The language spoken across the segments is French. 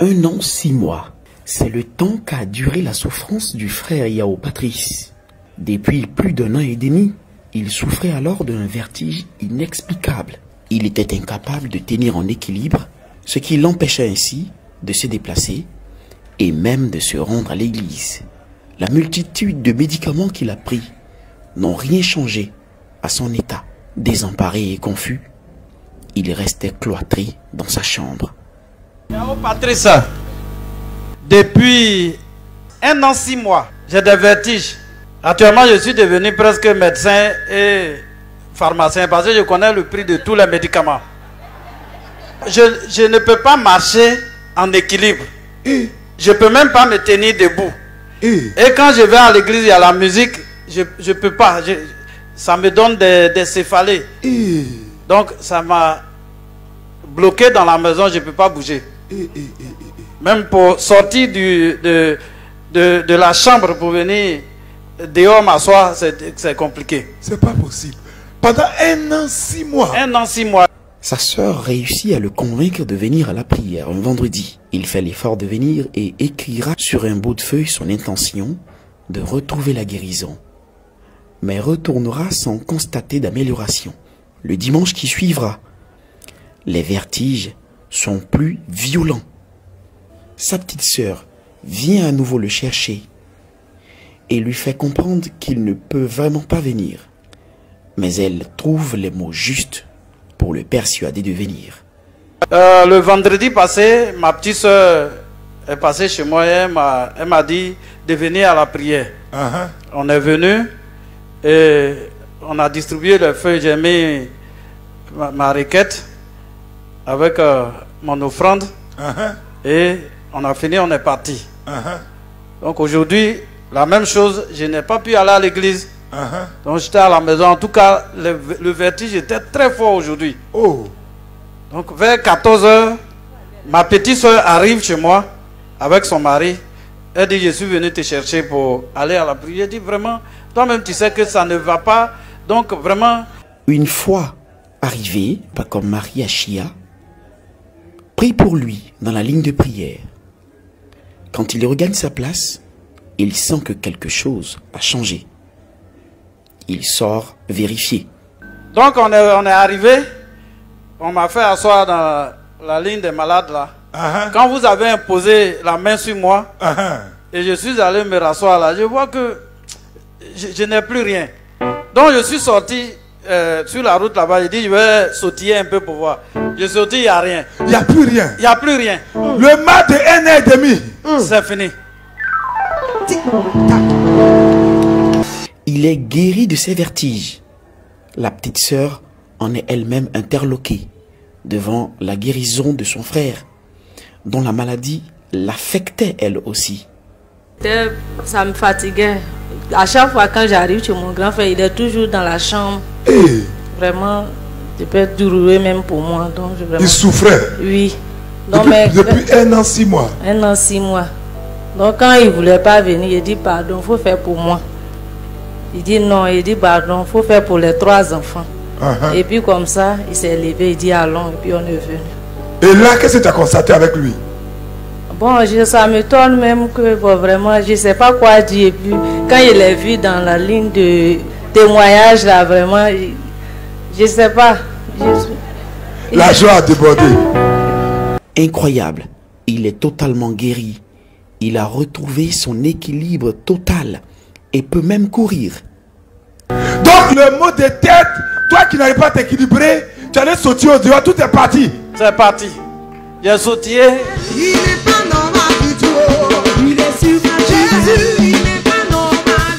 1 an, 6 mois. C'est le temps qu'a duré la souffrance du frère Yao Patrice. Depuis plus d'1 an et demi, il souffrait alors d'un vertige inexplicable. Il était incapable de tenir en équilibre, ce qui l'empêchait ainsi de se déplacer et même de se rendre à l'église. La multitude de médicaments qu'il a pris n'ont rien changé à son état. Désemparé et confus, il restait cloîtré dans sa chambre. Yao Patrice, depuis 1 an, 6 mois, j'ai des vertiges. Actuellement, je suis devenu presque médecin et pharmacien parce que je connais le prix de tous les médicaments. Je ne peux pas marcher en équilibre. Je ne peux même pas me tenir debout. Et quand je vais à l'église, il y a la musique, je ne peux pas. Ça me donne des céphalées. Donc, ça m'a bloqué dans la maison, je ne peux pas bouger. Même pour sortir de la chambre pour venir dehors m'asseoir, c'est compliqué. C'est pas possible. Pendant 1 an, 6 mois. 1 an, 6 mois. Sa sœur réussit à le convaincre de venir à la prière un vendredi. Il fait l'effort de venir et écrira sur un bout de feuille son intention de retrouver la guérison. Mais retournera sans constater d'amélioration. Le dimanche qui suivra, les vertiges sont plus violents. Sa petite sœur vient à nouveau le chercher et lui fait comprendre qu'il ne peut vraiment pas venir. Mais elle trouve les mots justes pour le persuader de venir. Le vendredi passé, ma petite soeur est passée chez moi et elle m'a dit de venir à la prière. On est venu et on a distribué les feuilles. J'ai mis ma requête avec mon offrande et on a fini, on est parti. Donc aujourd'hui, la même chose, je n'ai pas pu aller à l'église. Donc j'étais à la maison. En tout cas, le vertige était très fort aujourd'hui. Donc vers 14 h, ma petite soeur arrive chez moi avec son mari. Elle dit, je suis venu te chercher pour aller à la prière. Je dis, vraiment, toi-même tu sais que ça ne va pas. Donc vraiment... Une fois arrivé, pas comme Marie Achia, prie pour lui dans la ligne de prière. Quand il regagne sa place, il sent que quelque chose a changé. Il sort vérifier. Donc on est arrivé, on m'a fait asseoir dans la ligne des malades là. Quand vous avez imposé la main sur moi, et je suis allé me rasseoir là, je vois que je n'ai plus rien. Donc je suis sorti sur la route là-bas, j'ai dit je vais sautiller un peu pour voir. Je saute, il n'y a rien. Il n'y a plus rien. Il n'y a plus rien. Le mal de 1 an et demi. C'est fini. Il est guéri de ses vertiges. La petite sœur en est elle-même interloquée devant la guérison de son frère, dont la maladie l'affectait elle aussi. Ça me fatiguait. À chaque fois quand j'arrive chez mon grand frère, il est toujours dans la chambre. Vraiment, ça peut être douloureux même pour moi. Donc, il souffrait. Oui. Donc, depuis 1 an, 6 mois. 1 an, 6 mois. Donc quand il ne voulait pas venir, il dit pardon, il faut faire pour moi. Il dit non, il dit pardon, il faut faire pour les 3 enfants. Et puis comme ça, il s'est levé, il dit allons, et puis on est venu. Et là, qu'est-ce que tu as constaté avec lui? Bon, ça m'étonne même que bon, vraiment, je ne sais pas quoi dire. Et puis quand il est vu dans la ligne de témoignage, là, vraiment, je ne sais pas. La joie a débordé. Incroyable, il est totalement guéri. Il a retrouvé son équilibre total et peut même courir. Donc le mot de tête, toi qui n'arrives pas à t'équilibrer, tu allais sauter au dehors, tout est parti. C'est parti. J'ai sauté. Il n'est pas normal du tout. Il est surnaturel. Il n'est pas normal.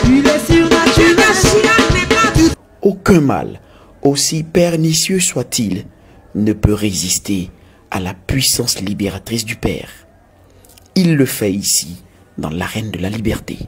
Il est surnaturel. Aucun mal, aussi pernicieux soit-il, ne peut résister à la puissance libératrice du Père. Il le fait ici, dans l'arène de la liberté.